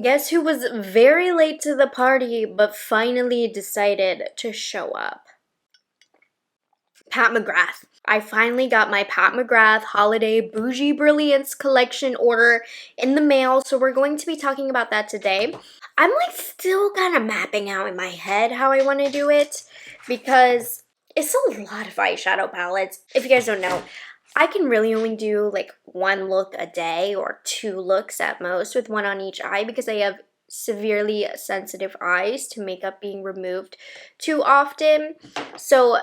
Guess who was very late to the party but finally decided to show up? Pat McGrath. I finally got my Pat McGrath Holiday Bougie Brilliance collection order in the mail, so we're going to be talking about that today. I'm like still kind of mapping out in my head how I want to do it because it's a lot of eyeshadow palettes. If you guys don't know, I can really only do like one look a day or 2 looks at most with one on each eye because I have severely sensitive eyes to makeup being removed too often. So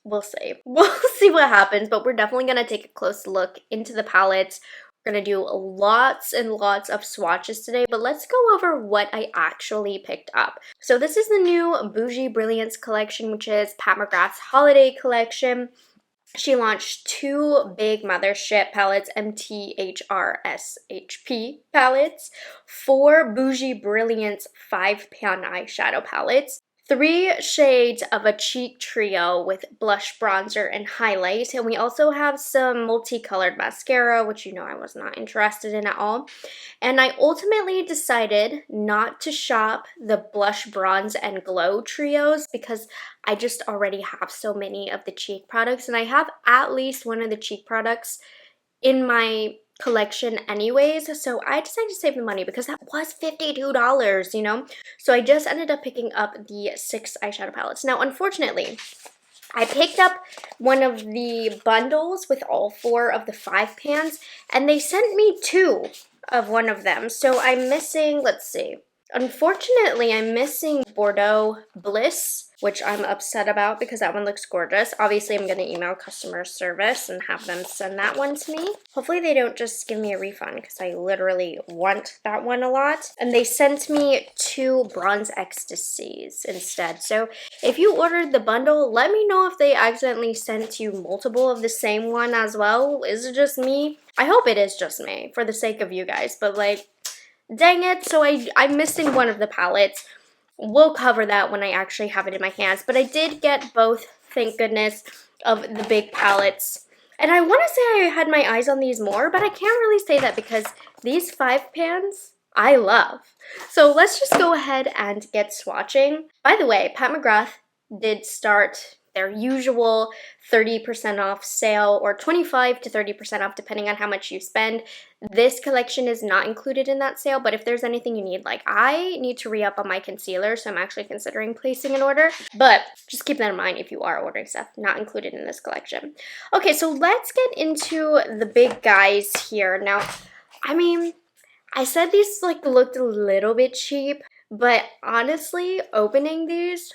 we'll see. We'll see what happens, but we're definitely going to take a close look into the palettes. We're going to do lots and lots of swatches today, but let's go over what I actually picked up. So this is the new Bougie Brilliance collection, which is Pat McGrath's holiday collection. She launched 2 big mothership palettes, MTHRSHP palettes, 4 Bougie Brilliance 5-pan eyeshadow palettes, 3 shades of a cheek trio with blush, bronzer, and highlight. And we also have some multicolored mascara, which you know I was not interested in at all. And I ultimately decided not to shop the blush, bronze, and glow trios because I just already have so many of the cheek products. And I have at least one of the cheek products in my collection anyways, so I decided to save the money because that was $52, you know? So I just ended up picking up the 6 eyeshadow palettes. Now, unfortunately, I picked up one of the bundles with all 4 of the 5 pans, and they sent me 2 of one of them. So I'm missing, let's see. Unfortunately, I'm missing Bordeaux Bliss, which I'm upset about because that one looks gorgeous. Obviously, I'm going to email customer service and have them send that one to me. Hopefully, they don't just give me a refund because I literally want that one a lot. And they sent me 2 bronze ecstasies instead. So if you ordered the bundle, let me know if they accidentally sent you multiple of the same one as well. Is it just me? I hope it is just me for the sake of you guys, but like, dang it, so I'm missing one of the palettes. We'll cover that when I actually have it in my hands. But I did get both, thank goodness, of the big palettes. And I want to say I had my eyes on these more, but I can't really say that because these 5 pans I love. So let's just go ahead and get swatching. By the way, Pat McGrath did start their usual 30% off sale, or 25 to 30% off depending on how much you spend. This collection is not included in that sale, but if there's anything you need, like I need to re-up on my concealer, so I'm actually considering placing an order. But just keep that in mind if you are ordering stuff not included in this collection. Okay, so let's get into the big guys here. Now, I mean, I said these like looked a little bit cheap, but honestly, opening these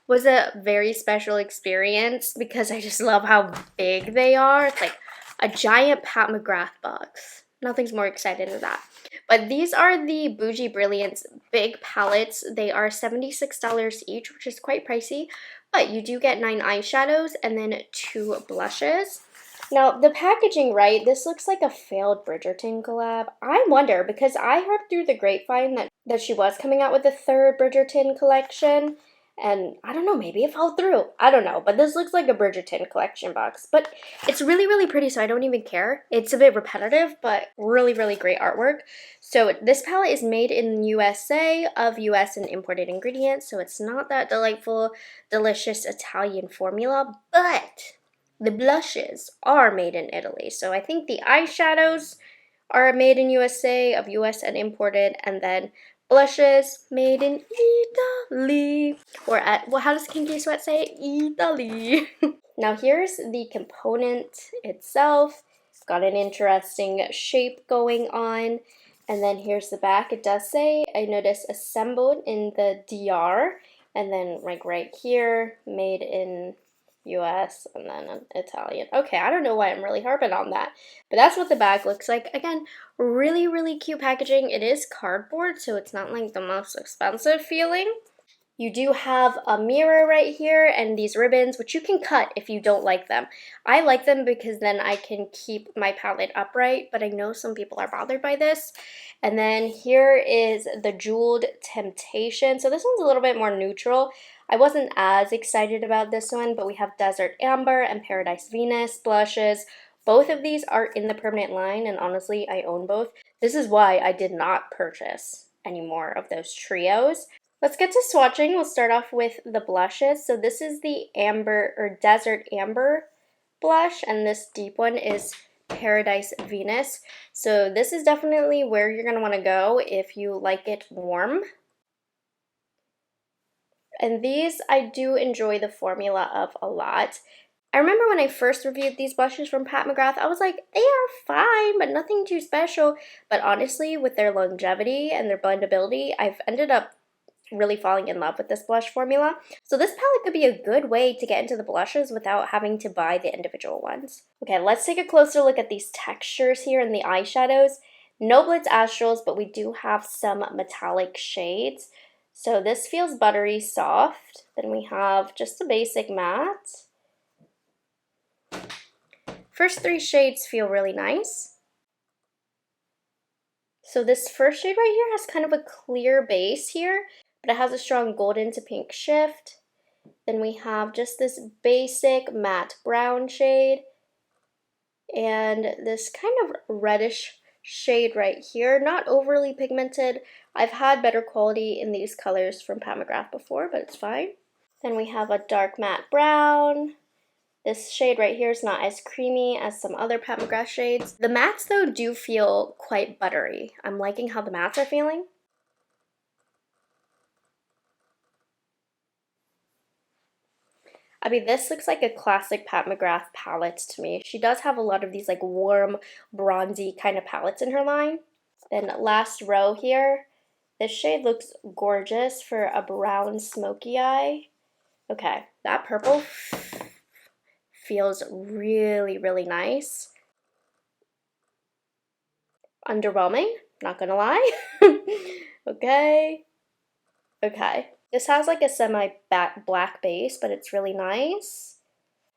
was a very special experience because I just love how big they are. It's like a giant Pat McGrath box. Nothing's more exciting than that. But these are the Bougie Brilliance big palettes. They are $76 each, which is quite pricey. But you do get 9 eyeshadows and then 2 blushes. Now, the packaging, right, this looks like a failed Bridgerton collab. I wonder, because I heard through the grapevine that she was coming out with a 3rd Bridgerton collection, and I don't know, maybe it fell through. I don't know, but this looks like a Bridgerton collection box. But it's really, really pretty, so I don't even care. It's a bit repetitive, but really, really great artwork. So this palette is made in USA of US and imported ingredients, so it's not that delightful, delicious Italian formula, but the blushes are made in Italy. So I think the eyeshadows are made in USA of US and imported, and then blushes made in Italy. Or at, well, how does Kinky Sweat say it? Italy. Now here's the component itself. It's got an interesting shape going on. And then here's the back. It does say, I noticed, assembled in the DR. And then like right here, made in US, and then Italian. Okay, I don't know why I'm really harping on that, but that's what the bag looks like. Again, really, really cute packaging. It is cardboard, so it's not like the most expensive feeling. You do have a mirror right here and these ribbons, which you can cut if you don't like them. I like them because then I can keep my palette upright, but I know some people are bothered by this. And then here is the Jeweled Temptation. So this one's a little bit more neutral. I wasn't as excited about this one, but we have Desert Amber and Paradise Venus blushes. Both of these are in the permanent line, and honestly, I own both. This is why I did not purchase any more of those trios. Let's get to swatching. We'll start off with the blushes. So this is the Amber or Desert Amber blush, and this deep one is Paradise Venus. So this is definitely where you're going to want to go if you like it warm. And these I do enjoy the formula of a lot. I remember when I first reviewed these blushes from Pat McGrath, I was like, they are fine, but nothing too special. But honestly, with their longevity and their blendability, I've ended up really falling in love with this blush formula. So this palette could be a good way to get into the blushes without having to buy the individual ones. Okay, let's take a closer look at these textures here in the eyeshadows. No Blitz Astrals, but we do have some metallic shades. So this feels buttery soft. Then we have just a basic matte. First three shades feel really nice. So this first shade right here has kind of a clear base here, but it has a strong golden to pink shift. Then we have just this basic matte brown shade and this kind of reddish shade right here. Not overly pigmented. I've had better quality in these colors from Pat McGrath before, but it's fine. Then we have a dark matte brown. This shade right here is not as creamy as some other Pat McGrath shades. The mattes though do feel quite buttery. I'm liking how the mattes are feeling. I mean, this looks like a classic Pat McGrath palette to me. She does have a lot of these like warm, bronzy kind of palettes in her line. Then last row here, this shade looks gorgeous for a brown smoky eye. Okay, that purple feels really, really nice. Underwhelming, not gonna lie. Okay. Okay. This has like a semi-black base, but it's really nice.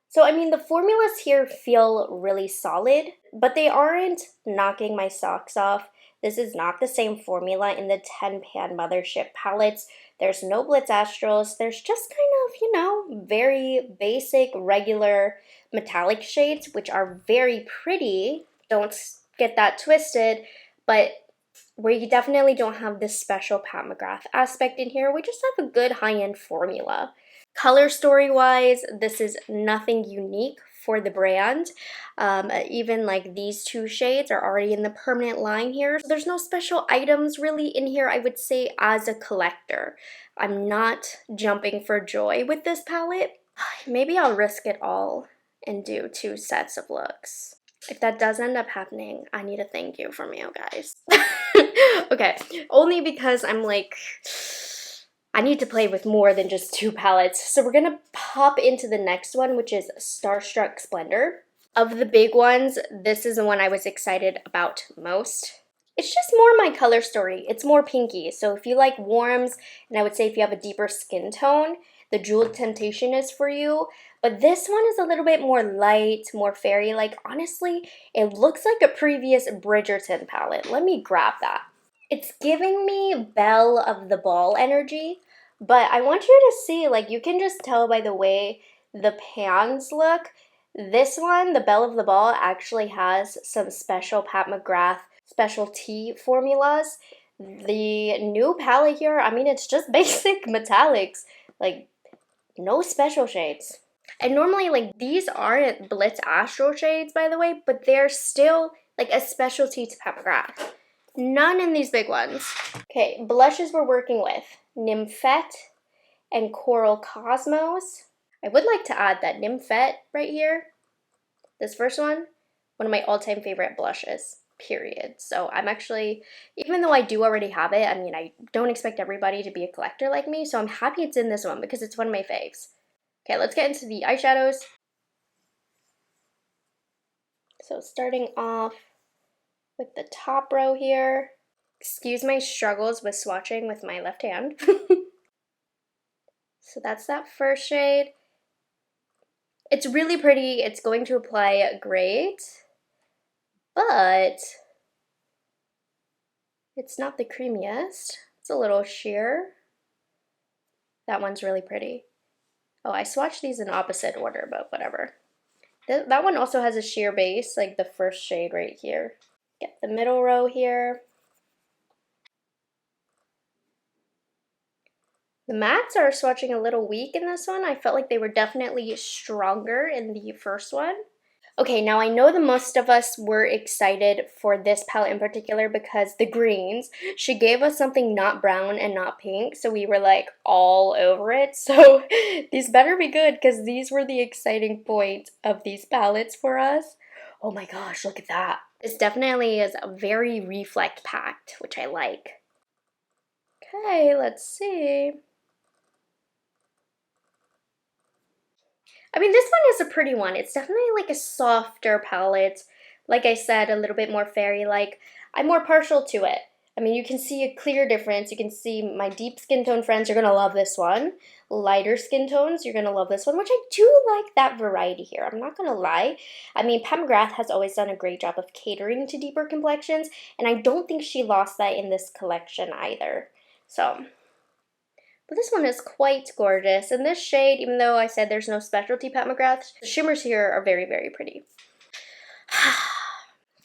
So, I mean, the formulas here feel really solid, but they aren't knocking my socks off. This is not the same formula in the 10-pan Mothership palettes. There's no Blitz Astrals. There's just kind of, you know, very basic, regular metallic shades, which are very pretty. Don't get that twisted, but we definitely don't have this special Pat McGrath aspect in here. We just have a good high-end formula. Color story wise, this is nothing unique for the brand. Even like these two shades are already in the permanent line here. So there's no special items really in here, I would say, as a collector. I'm not jumping for joy with this palette. Maybe I'll risk it all and do 2 sets of looks. If that does end up happening, I need a thank you from you guys. Okay, only because I'm like, I need to play with more than just 2 palettes. So we're gonna pop into the next one, which is Starstruck Splendor. Of the big ones, this is the one I was excited about most. It's just more my color story. It's more pinky. So if you like warms, and I would say if you have a deeper skin tone, the Jeweled Temptation is for you. But this one is a little bit more light, more fairy-like. Honestly, it looks like a previous Bridgerton palette. Let me grab that. It's giving me Belle of the Ball energy, but I want you to see, like, you can just tell by the way the pans look. This one, the Belle of the Ball, actually has some special Pat McGrath specialty formulas. The new palette here, I mean, it's just basic metallics, like, no special shades. And normally, like, these aren't Blitz Astral shades, by the way, but they're still, like, a specialty to Pat McGrath. None in these big ones. Okay, blushes we're working with. Nymphette and Coral Cosmos. I would like to add that Nymphette right here, this first one of my all-time favorite blushes, period. So I'm actually, even though I do already have it, I mean, I don't expect everybody to be a collector like me, so I'm happy it's in this one because it's one of my faves. Okay, let's get into the eyeshadows. So starting off with the top row here. Excuse my struggles with swatching with my left hand. So that's that first shade. It's really pretty. It's going to apply great, but it's not the creamiest. It's a little sheer. That one's really pretty. Oh, I swatched these in opposite order, but whatever. That one also has a sheer base, like the first shade right here. Get the middle row here. The mattes are swatching a little weak in this one. I felt like they were definitely stronger in the first one. Okay, now I know the most of us were excited for this palette in particular because the greens, she gave us something not brown and not pink, so we were like all over it. So these better be good because these were the exciting point of these palettes for us. Oh my gosh, look at that. This definitely is very reflect packed, which I like. Okay, let's see. I mean, this one is a pretty one. It's definitely like a softer palette. Like I said, a little bit more fairy-like. I'm more partial to it. I mean, you can see a clear difference. You can see my deep skin tone friends are going to love this one. Lighter skin tones, you're going to love this one, which I do like that variety here. I'm not going to lie. I mean, Mcgrath has always done a great job of catering to deeper complexions, and I don't think she lost that in this collection either. So, but this one is quite gorgeous. And this shade, even though I said there's no specialty Pat McGrath, the shimmers here are very, very pretty.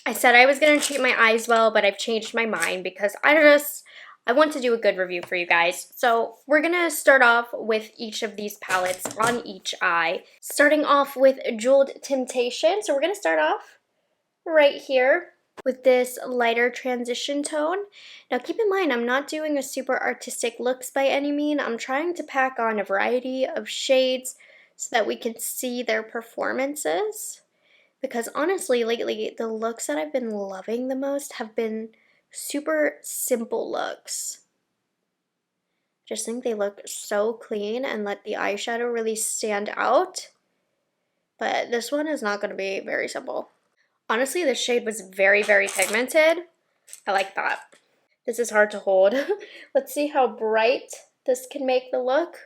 I said I was going to treat my eyes well, but I've changed my mind because I want to do a good review for you guys. So we're going to start off with each of these palettes on each eye. Starting off with Jeweled Temptation. So we're going to start off right here with this lighter transition tone. Now keep in mind, I'm not doing a super artistic looks by any mean. I'm trying to pack on a variety of shades so that we can see their performances. Because honestly, lately, the looks that I've been loving the most have been super simple looks. Just think they look so clean and let the eyeshadow really stand out. But this one is not going to be very simple. Honestly, this shade was very, very pigmented. I like that. This is hard to hold. Let's see how bright this can make the look.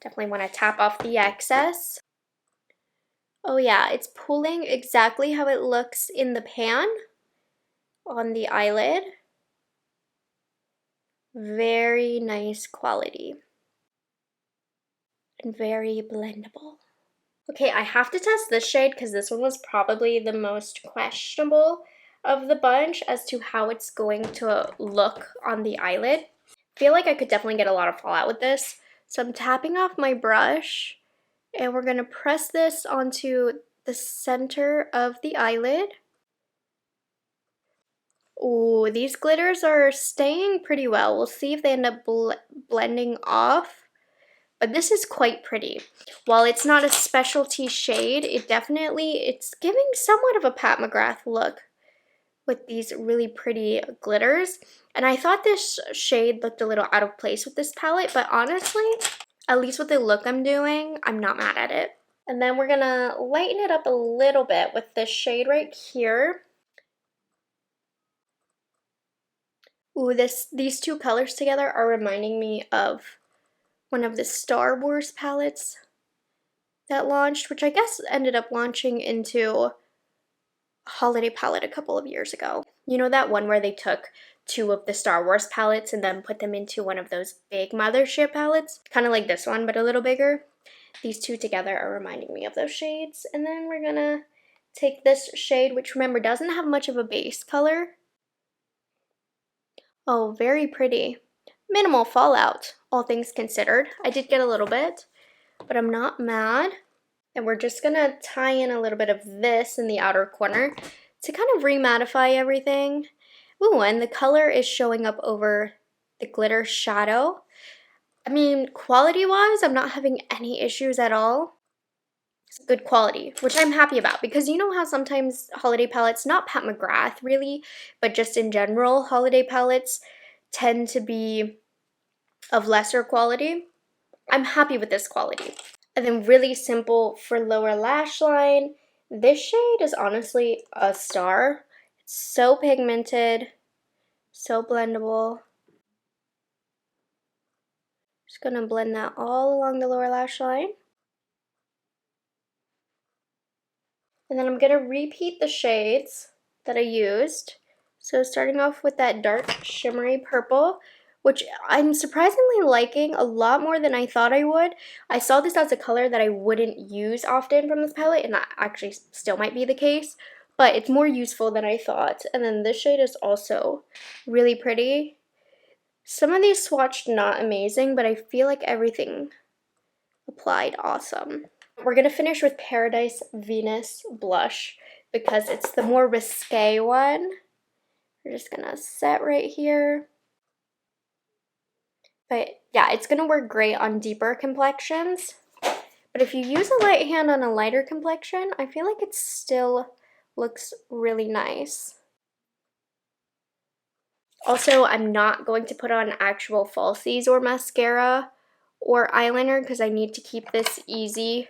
Definitely want to tap off the excess. Oh yeah, it's pulling exactly how it looks in the pan on the eyelid. Very nice quality. And very blendable. Okay, I have to test this shade because this one was probably the most questionable of the bunch as to how it's going to look on the eyelid. I feel like I could definitely get a lot of fallout with this. So I'm tapping off my brush and we're going to press this onto the center of the eyelid. Ooh, these glitters are staying pretty well. We'll see if they end up blending off. But this is quite pretty. While it's not a specialty shade, it's giving somewhat of a Pat McGrath look with these really pretty glitters. And I thought this shade looked a little out of place with this palette, but honestly, at least with the look I'm doing, I'm not mad at it. And then we're gonna lighten it up a little bit with this shade right here. Ooh, these two colors together are reminding me of one of the Star Wars palettes that launched, which I guess ended up launching into a holiday palette a couple of years ago. You know that one where they took two of the Star Wars palettes and then put them into one of those big mothership palettes? Kind of like this one, but a little bigger. These two together are reminding me of those shades. And then we're gonna take this shade, which remember doesn't have much of a base color. Oh, very pretty. Minimal fallout, all things considered. I did get a little bit, but I'm not mad. And we're just gonna tie in a little bit of this in the outer corner to kind of remattify everything. Ooh, and the color is showing up over the glitter shadow. I mean, quality-wise, I'm not having any issues at all. It's good quality, which I'm happy about because you know how sometimes holiday palettes, not Pat McGrath really, but just in general, holiday palettes tend to be of lesser quality. I'm happy with this quality. And then really simple for lower lash line. This shade is honestly a star. It's so pigmented, so blendable. Just gonna blend that all along the lower lash line. And then I'm gonna repeat the shades that I used. So starting off with that dark shimmery purple, which I'm surprisingly liking a lot more than I thought I would. I saw this as a color that I wouldn't use often from this palette, and that actually still might be the case, but it's more useful than I thought. And then this shade is also really pretty. Some of these swatched not amazing, but I feel like everything applied awesome. We're gonna finish with Paradise Venus blush because it's the more risque one. We're just gonna set right here. But yeah, it's gonna work great on deeper complexions. But if you use a light hand on a lighter complexion, I feel like it still looks really nice. Also, I'm not going to put on actual falsies or mascara or eyeliner because I need to keep this easy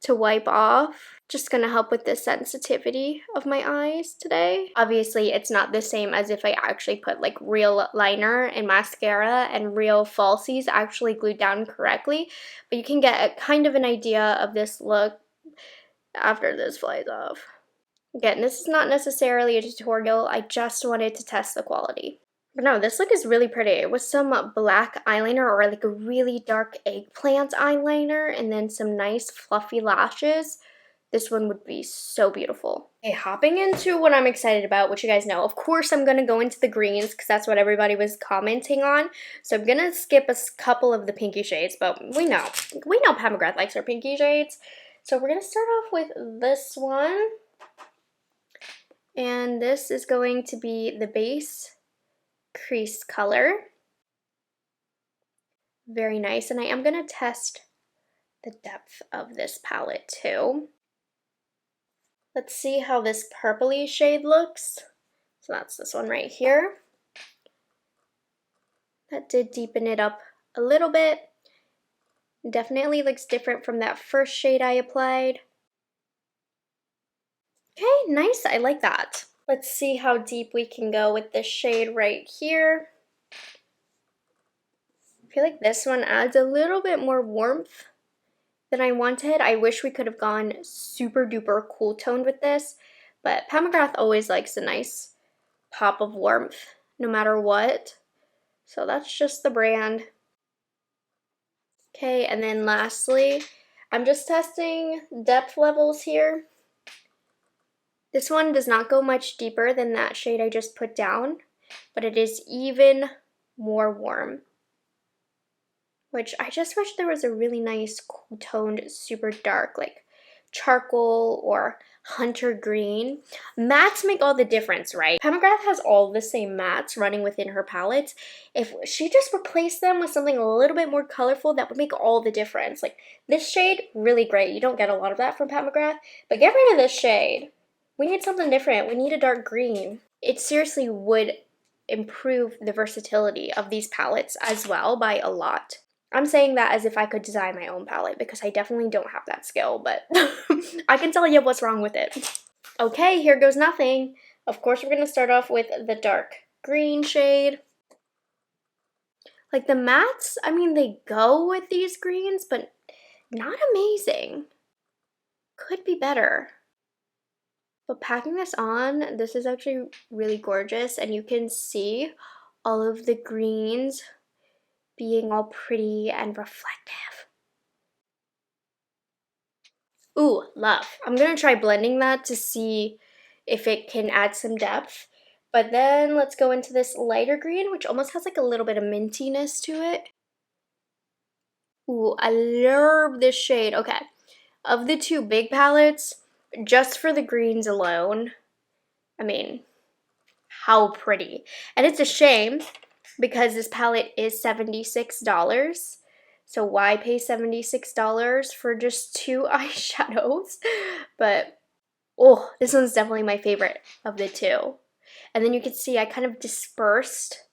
to wipe off. Just gonna help with the sensitivity of my eyes today. Obviously, it's not the same as if I actually put like real liner and mascara and real falsies actually glued down correctly, but you can get a kind of an idea of this look after this flies off. Again, this is not necessarily a tutorial, I just wanted to test the quality. But no, this look is really pretty. With some black eyeliner or like a really dark eggplant eyeliner and then some nice fluffy lashes, this one would be so beautiful. Okay, hopping into what I'm excited about, which you guys know, of course I'm going to go into the greens because that's what everybody was commenting on. So I'm going to skip a couple of the pinky shades, but we know Pat McGrath likes her pinky shades. So we're going to start off with this one. And this is going to be the base crease color. Very nice. And I am going to test the depth of this palette too. Let's see how this purpley shade looks. So that's this one right here. That did deepen it up a little bit. Definitely looks different from that first shade I applied. Okay, nice. I like that. Let's see how deep we can go with this shade right here. I feel like this one adds a little bit more warmth than I wanted. I wish we could have gone super duper cool toned with this, but Pat McGrath always likes a nice pop of warmth no matter what. So that's just the brand. Okay, and then lastly, I'm just testing depth levels here. This one does not go much deeper than that shade I just put down, but it is even more warm. Which I just wish there was a really nice cool toned, super dark, like charcoal or hunter green. Mattes make all the difference, right? Pat McGrath has all the same mattes running within her palettes. If she just replaced them with something a little bit more colorful, that would make all the difference. Like this shade, really great. You don't get a lot of that from Pat McGrath, but get rid of this shade. We need something different. We need a dark green. It seriously would improve the versatility of these palettes as well by a lot. I'm saying that as if I could design my own palette because I definitely don't have that skill, but I can tell you what's wrong with it. Okay, here goes nothing. Of course, we're going to start off with the dark green shade. Like the mattes, I mean, they go with these greens, but not amazing. Could be better. But packing this on, this is actually really gorgeous, and you can see all of the greens being all pretty and reflective. Ooh, love. I'm gonna try blending that to see if it can add some depth. But then let's go into this lighter green, which almost has like a little bit of mintiness to it. Ooh, I love this shade. Okay, of the two big palettes, just for the greens alone, I mean, how pretty. And it's a shame because this palette is $76. So why pay $76 for just two eyeshadows? But oh, this one's definitely my favorite of the two. And then you can see I kind of dispersed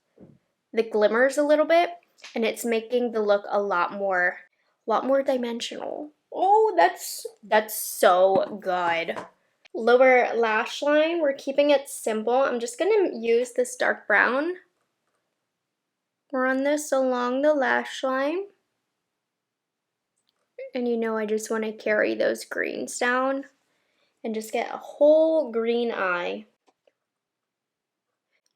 the glimmers a little bit, and it's making the look a lot more dimensional. Oh, that's so good. Lower lash line, we're keeping it simple. I'm just gonna use this dark brown. Run this along the lash line. And you know I just want to carry those greens down and just get a whole green eye.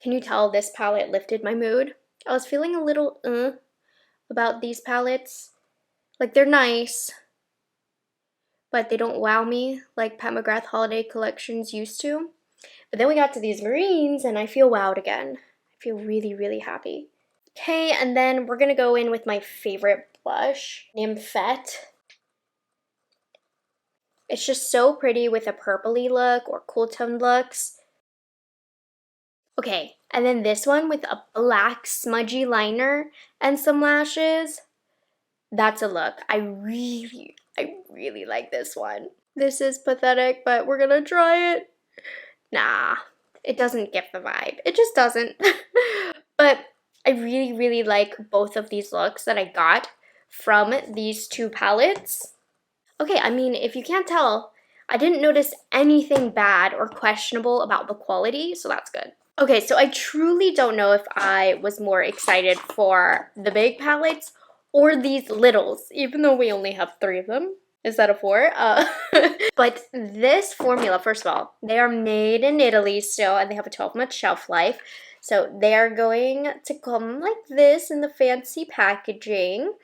Can you tell this palette lifted my mood? I was feeling a little about these palettes. Like they're nice, but they don't wow me like Pat McGrath holiday collections used to. But then we got to these greens and I feel wowed again. I feel really, really happy. Okay, and then we're gonna go in with my favorite blush, Nymphet. It's just so pretty with a purpley look or cool toned looks. Okay, and then this one with a black smudgy liner and some lashes. That's a look. I really like this one. This is pathetic, but we're gonna try it. Nah, it doesn't give the vibe. It just doesn't. But I really like both of these looks that I got from these two palettes. Okay, I mean, if you can't tell, I didn't notice anything bad or questionable about the quality, so that's good. Okay, so I truly don't know if I was more excited for the big palettes or these littles, even though we only have 3 of them. Is that a 4? But this formula, first of all, they are made in Italy still, and they have a 12-month shelf life. So they are going to come like this in the fancy packaging.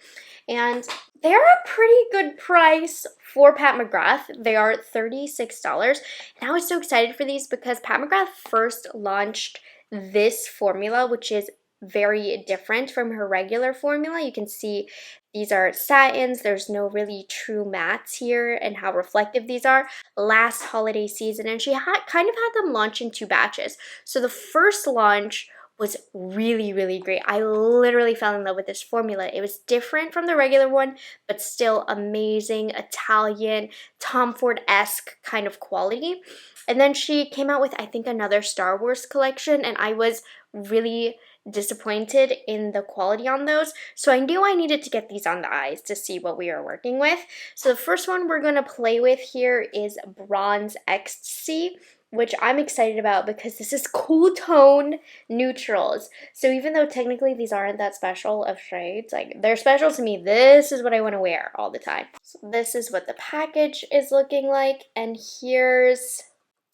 And they're a pretty good price for Pat McGrath. They are $36. And I was so excited for these because Pat McGrath first launched this formula, which is very different from her regular formula. You can see these are satins. There's no really true mattes here and how reflective these are. Last holiday season, and she kind of had them launch in 2 batches. So the first launch was really great. I literally fell in love with this formula. It was different from the regular one, but still amazing, Italian, Tom Ford-esque kind of quality. And then she came out with, I think, another Star Wars collection, and I was really disappointed in the quality on those. So I knew I needed to get these on the eyes to see what we are working with. So the first one we're going to play with here is Bronze Ecstasy, which I'm excited about because this is cool tone neutrals. So even though technically these aren't that special of shades, like they're special to me, this is what I want to wear all the time. So this is what the package is looking like, and here's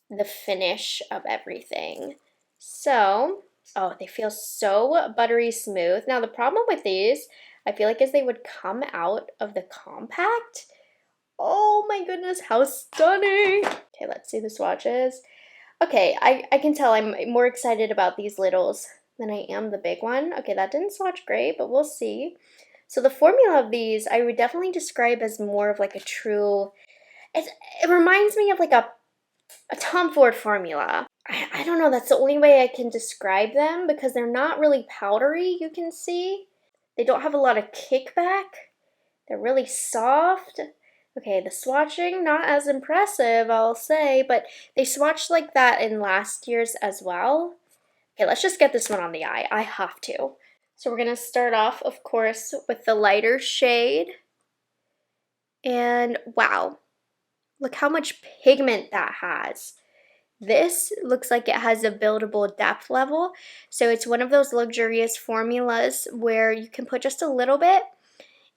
the finish of everything. So, oh, they feel so buttery smooth. Now the problem with these, I feel like, is they would come out of the compact. Oh my goodness, how stunning. Okay, let's see the swatches. Okay, I can tell I'm more excited about these littles than I am the big one. Okay, that didn't swatch great, but we'll see. So the formula of these, I would definitely describe as more of like a true, it reminds me of like a Tom Ford formula. I don't know, that's the only way I can describe them because they're not really powdery, you can see. They don't have a lot of kickback. They're really soft. Okay, the swatching, not as impressive, I'll say, but they swatched like that in last year's as well. Okay, let's just get this one on the eye. I have to. So we're going to start off, of course, with the lighter shade. And wow, look how much pigment that has. This looks like it has a buildable depth level. So it's one of those luxurious formulas where you can put just a little bit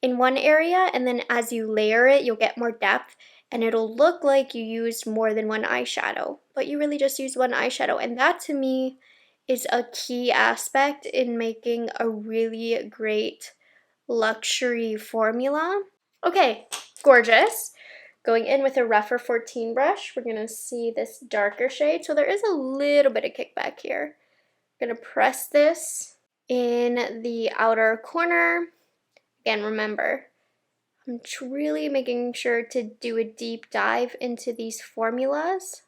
in one area, and then as you layer it, you'll get more depth, and it'll look like you used more than one eyeshadow, but you really just used one eyeshadow. And that to me is a key aspect in making a really great luxury formula. Okay, gorgeous. Going in with a Rephr 14 brush, we're gonna see this darker shade. So there is a little bit of kickback here. I'm gonna press this in the outer corner. Again, remember, I'm really making sure to do a deep dive into these formulas.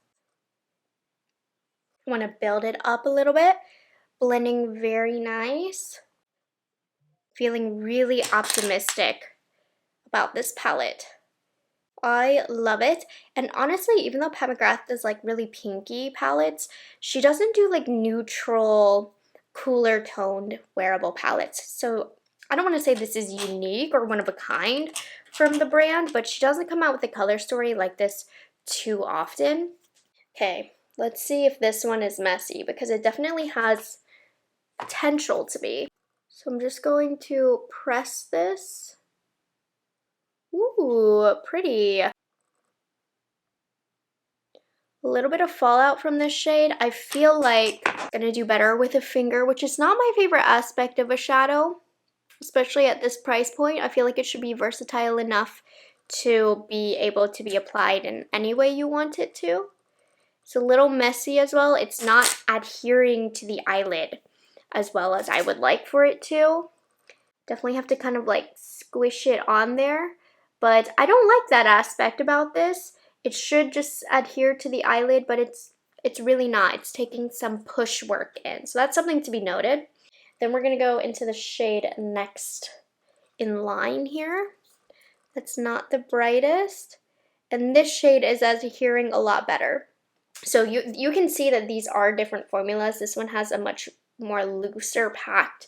I want to build it up a little bit, blending very nice. Feeling really optimistic about this palette. I love it. And honestly, even though Pat McGrath does like really pinky palettes, she doesn't do like neutral, cooler toned wearable palettes. So I don't want to say this is unique or one of a kind from the brand, but she doesn't come out with a color story like this too often. Okay, let's see if this one is messy because it definitely has potential to be. So I'm just going to press this. Ooh, pretty. A little bit of fallout from this shade. I feel like I'm gonna do better with a finger, which is not my favorite aspect of a shadow, especially at this price point. I feel like it should be versatile enough to be able to be applied in any way you want it to. It's a little messy as well. It's not adhering to the eyelid as well as I would like for it to. Definitely have to kind of like squish it on there, but I don't like that aspect about this. It should just adhere to the eyelid, but it's really not. It's taking some push work in, so that's something to be noted. Then we're gonna go into the shade next in line here. That's not the brightest, and this shade is adhering a lot better. So you can see that these are different formulas. This one has a much more looser packed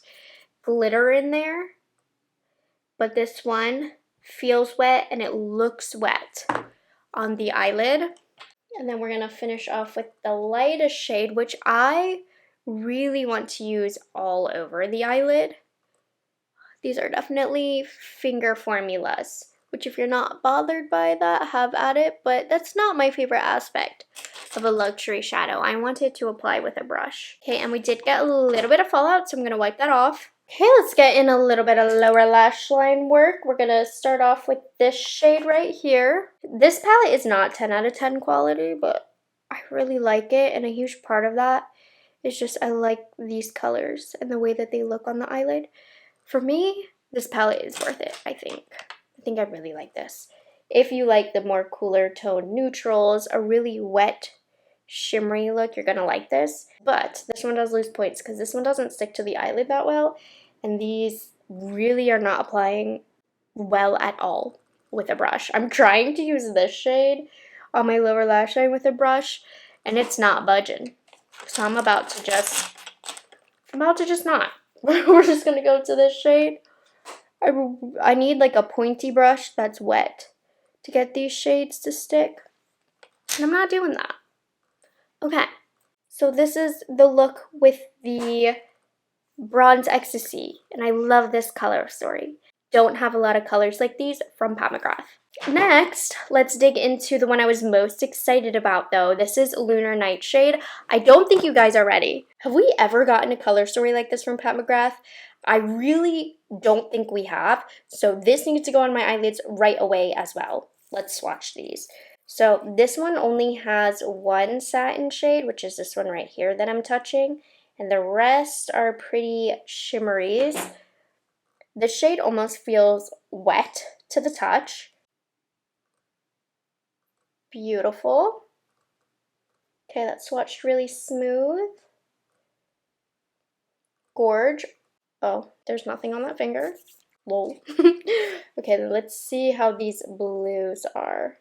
glitter in there, but this one feels wet and it looks wet on the eyelid. And then we're gonna finish off with the lightest shade, which I really want to use all over the eyelid. These are definitely finger formulas, which if you're not bothered by that, have at it, but that's not my favorite aspect of a luxury shadow. I wanted to apply with a brush. Okay, and we did get a little bit of fallout, so I'm gonna wipe that off. Okay, let's get in a little bit of lower lash line work. We're gonna start off with this shade right here. This palette is not 10 out of 10 quality, but I really like it, and a huge part of that is just I like these colors and the way that they look on the eyelid. For me, this palette is worth it, I think. I really like this. If you like the more cooler tone neutrals, a really wet, shimmery look, you're gonna like this. But this one does lose points because this one doesn't stick to the eyelid that well, and these really are not applying well at all with a brush. I'm trying to use this shade on my lower lash line with a brush, and it's not budging. So I'm about to just not. We're just gonna go to this shade. I need like a pointy brush that's wet to get these shades to stick, and I'm not doing that. Okay, so this is the look with the Bronze Ecstasy, and I love this color story. Don't have a lot of colors like these from Mcgrath. Next, let's dig into the one I was most excited about though. This is Lunar Nightshade. I don't think you guys are ready. Have we ever gotten a color story like this from Mcgrath? I really don't think we have, so this needs to go on my eyelids right away as well. Let's swatch these. So this one only has one satin shade, which is this one right here that I'm touching, and the rest are pretty shimmeries. The shade almost feels wet to the touch. Beautiful. Okay, that swatched really smooth. Gorge. Oh, there's nothing on that finger. Lol. Okay, let's see how these blues are.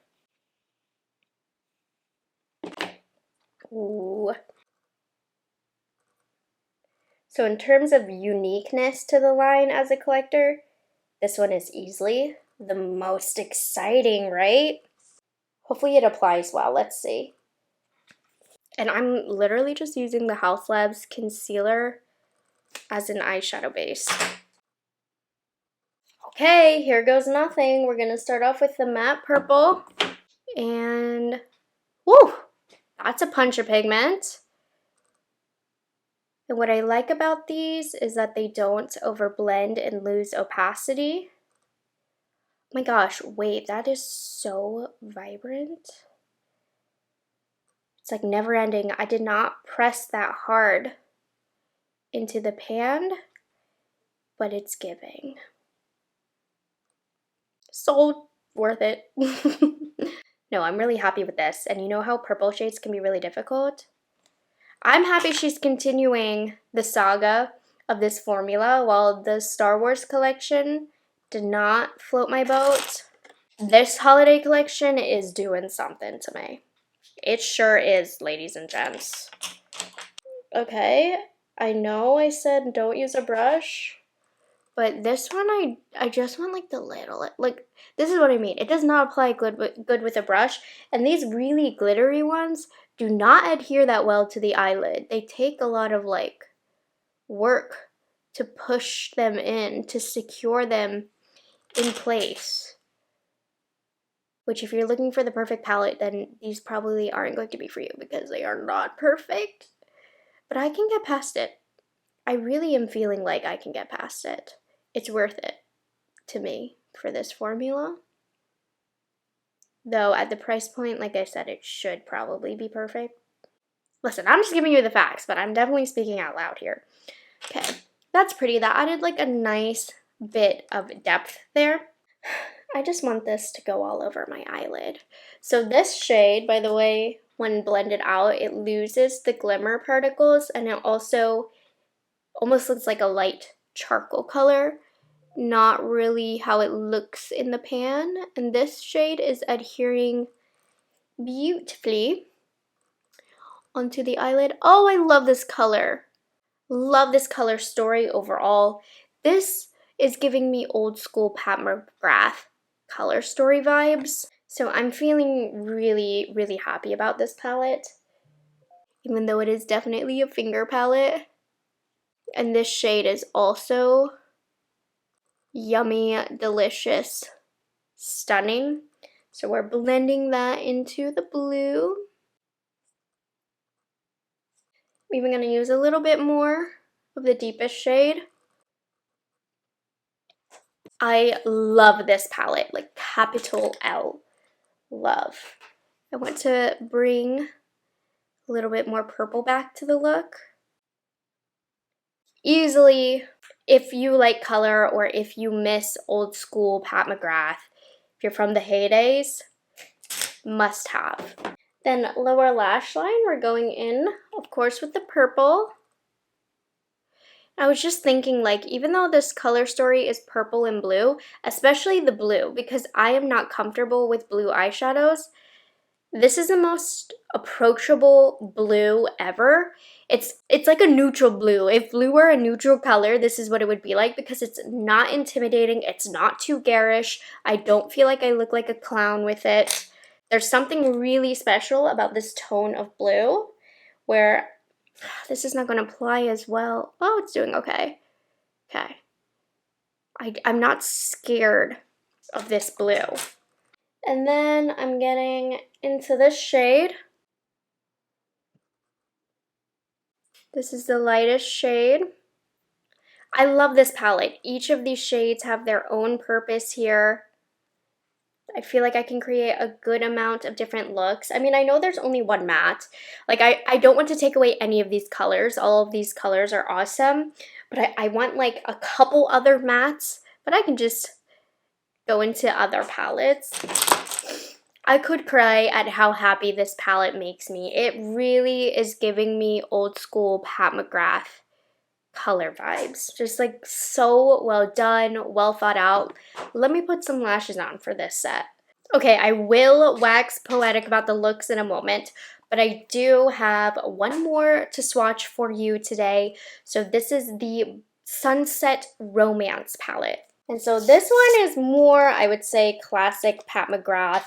Ooh. So in terms of uniqueness to the line as a collector, this one is easily the most exciting, right? Hopefully it applies well. Let's see. And I'm literally just using the House Labs concealer as an eyeshadow base. Okay, here goes nothing. We're gonna start off with the matte purple. And, woo, that's a punch of pigment. And what I like about these is that they don't overblend and lose opacity. Oh my gosh, wait, that is so vibrant. It's like never ending. I did not press that hard into the pan, but it's giving. So worth it. No, I'm really happy with this. And you know how purple shades can be really difficult? I'm happy she's continuing the saga of this formula while the Star Wars collection did not float my boat. This holiday collection is doing something to me. It sure is, ladies and gents. Okay, I know I said don't use a brush, but this one I just want like the little, like this is what I mean. It does not apply good with a brush, and these really glittery ones do not adhere that well to the eyelid. They take a lot of like work to push them in, to secure them in place. Which if you're looking for the perfect palette, then these probably aren't going to be for you because they are not perfect. But I can get past it. I really am feeling like I can get past it. It's worth it to me for this formula. Though at the price point, like I said, it should probably be perfect. Listen, I'm just giving you the facts, but I'm definitely speaking out loud here. Okay, that's pretty. That added like a nice bit of depth there. I just want this to go all over my eyelid. So this shade, by the way, when blended out, it loses the glimmer particles, and it also almost looks like a light charcoal color. Not really how it looks in the pan. And this shade is adhering beautifully onto the eyelid. Oh, I love this color. Love this color story overall. This is giving me old school Pat McGrath color story vibes. So I'm feeling really, really happy about this palette, even though it is definitely a finger palette. And this shade is also yummy, delicious, stunning. So we're blending that into the blue. I'm even going to use a little bit more of the deepest shade. I love this palette, like capital L, love. I want to bring a little bit more purple back to the look. Easily, if you like color or if you miss old school Pat McGrath, if you're from the heydays, must have. Then lower lash line, we're going in, of course, with the purple. I was just thinking, like, even though this color story is purple and blue, especially the blue, because I am not comfortable with blue eyeshadows, this is the most approachable blue ever. It's like a neutral blue. If blue were a neutral color, this is what it would be like, because it's not intimidating, it's not too garish. I don't feel like I look like a clown with it. There's something really special about this tone of blue, where this is not going to apply as well. Oh, it's doing okay. Okay. I'm not scared of this blue. And then I'm getting into this shade. This is the lightest shade. I love this palette. Each of these shades have their own purpose here. I feel like I can create a good amount of different looks. I mean, I know there's only one matte. Like, I don't want to take away any of these colors. All of these colors are awesome. But I want, like, a couple other mattes. But I can just go into other palettes. I could cry at how happy this palette makes me. It really is giving me old school Pat McGrath color vibes. Just like so well done, well thought out. Let me put some lashes on for this set. Okay, I will wax poetic about the looks in a moment, but I do have one more to swatch for you today. So this is the Sunset Romance palette. And so this one is more, I would say, classic Pat McGrath.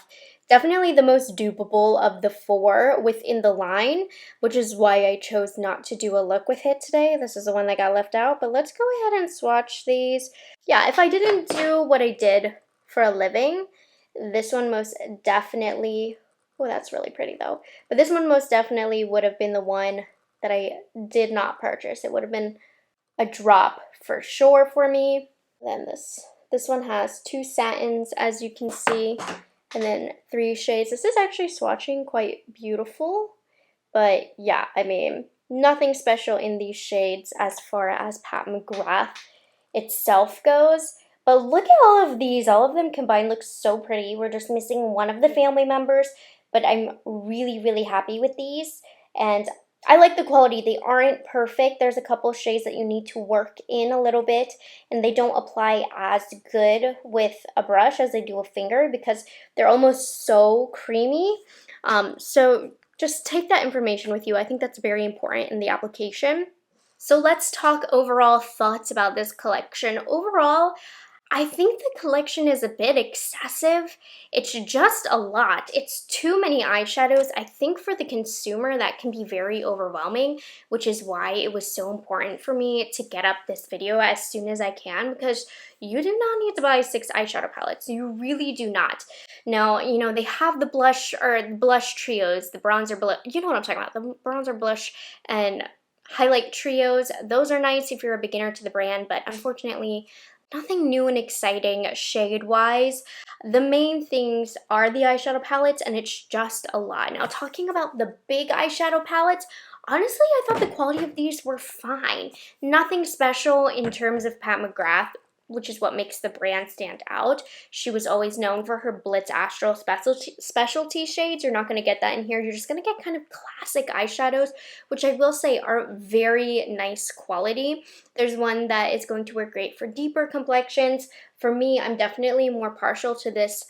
Definitely the most dupable of the four within the line, which is why I chose not to do a look with it today. This is the one that got left out, but let's go ahead and swatch these. Yeah, if I didn't do what I did for a living, this one most definitely, oh, that's really pretty though. But this one most definitely would have been the one that I did not purchase. It would have been a drop for sure for me. Then this one has two satins, as you can see, and then 3 shades. This is actually swatching quite beautiful, but yeah, I mean, nothing special in these shades as far as Pat McGrath itself goes. But look at all of these. All of them combined look so pretty. We're just missing one of the family members, but I'm really, really happy with these. And I like the quality. They aren't perfect. There's a couple shades that you need to work in a little bit, and they don't apply as good with a brush as they do a finger because they're almost so creamy. So just take that information with you. I think that's very important in the application. So let's talk overall thoughts about this collection. Overall, I think the collection is a bit excessive. It's just a lot. It's too many eyeshadows. I think for the consumer that can be very overwhelming, which is why it was so important for me to get up this video as soon as I can, because you do not need to buy 6 eyeshadow palettes. You really do not. Now, you know, they have the blush or blush trios, the bronzer, you know what I'm talking about, the bronzer, blush, and highlight trios. Those are nice if you're a beginner to the brand, but unfortunately, nothing new and exciting shade-wise. The main things are the eyeshadow palettes, and it's just a lot. Now, talking about the big eyeshadow palettes, Honestly, I thought the quality of these were fine. Nothing special in terms of Pat McGrath, which is what makes the brand stand out. She was always known for her Blitz Astral specialty shades. You're not going to get that in here. You're just going to get kind of classic eyeshadows, which I will say are very nice quality. There's one that is going to work great for deeper complexions. For me, I'm definitely more partial to this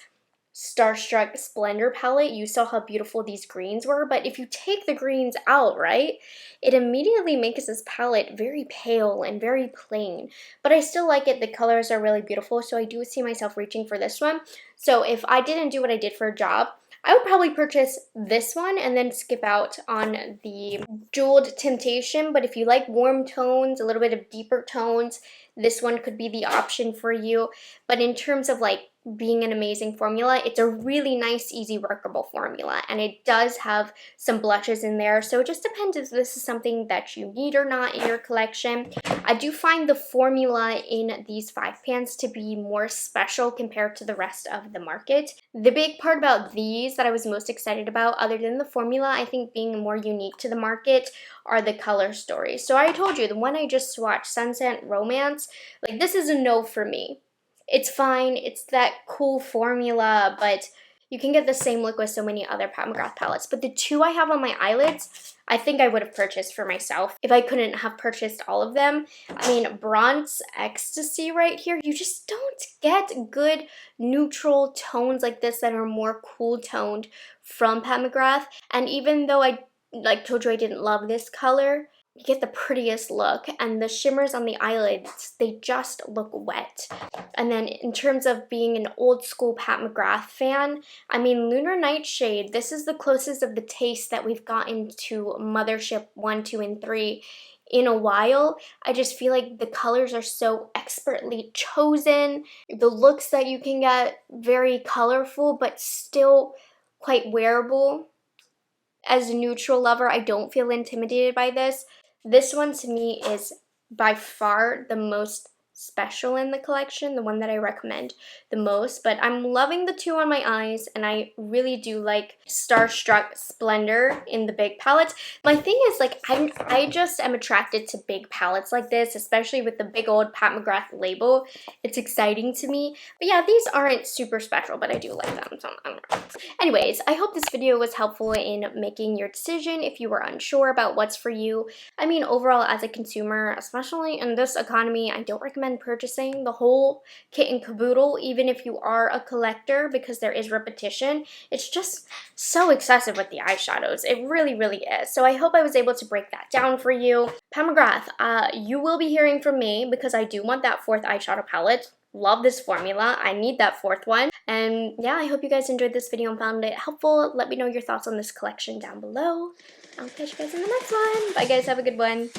Starstruck Splendor palette. You saw how beautiful these greens were, but if you take the greens out, right, it immediately makes this palette very pale and very plain. But I still like it. The colors are really beautiful, so I do see myself reaching for this one. So if I didn't do what I did for a job, I would probably purchase this one and then skip out on the Jeweled Temptation. But if you like warm tones, a little bit of deeper tones, this one could be the option for you. But in terms of like being an amazing formula, it's a really nice, easy, workable formula, and it does have some blushes in there, so it just depends if this is something that you need or not in your collection. I do find the formula in these 5 pans to be more special compared to the rest of the market. The big part about these that I was most excited about, other than the formula, I think being more unique to the market, are the color stories. So I told you, the one I just swatched, Sunset Romance, like this is a no for me. It's fine, it's that cool formula, but you can get the same look with so many other Pat McGrath palettes. But the 2 I have on my eyelids, I think I would have purchased for myself if I couldn't have purchased all of them. I mean, Bronze Ecstasy right here, you just don't get good neutral tones like this that are more cool toned from Pat McGrath. And even though I told you I didn't love this color, you get the prettiest look, and the shimmers on the eyelids, they just look wet. And then in terms of being an old school Pat McGrath fan, I mean, Lunar Nightshade, this is the closest of the taste that we've gotten to Mothership 1, 2, and 3 in a while. I just feel like the colors are so expertly chosen. The looks that you can get, very colorful, but still quite wearable. As a neutral lover, I don't feel intimidated by this. This one to me is by far the most special in the collection, the one that I recommend the most, but I'm loving the 2 on my eyes, and I really do like Starstruck Splendor in the big palettes. My thing is, like, I just am attracted to big palettes like this, especially with the big old Pat McGrath label. It's exciting to me. But yeah, these aren't super special, but I do like them, so I don't know. Anyways, I hope this video was helpful in making your decision if you were unsure about what's for you. I mean, overall, as a consumer, especially in this economy, I don't recommend purchasing the whole kit and caboodle, even if you are a collector, because there is repetition. It's just so excessive with the eyeshadows. It really, really is. So I hope I was able to break that down for you. Pat McGrath, you will be hearing from me because I do want that 4th eyeshadow palette. Love this formula. I need that 4th one. And yeah, I hope you guys enjoyed this video and found it helpful. Let me know your thoughts on this collection down below. I'll catch you guys in the next one. Bye guys, have a good one.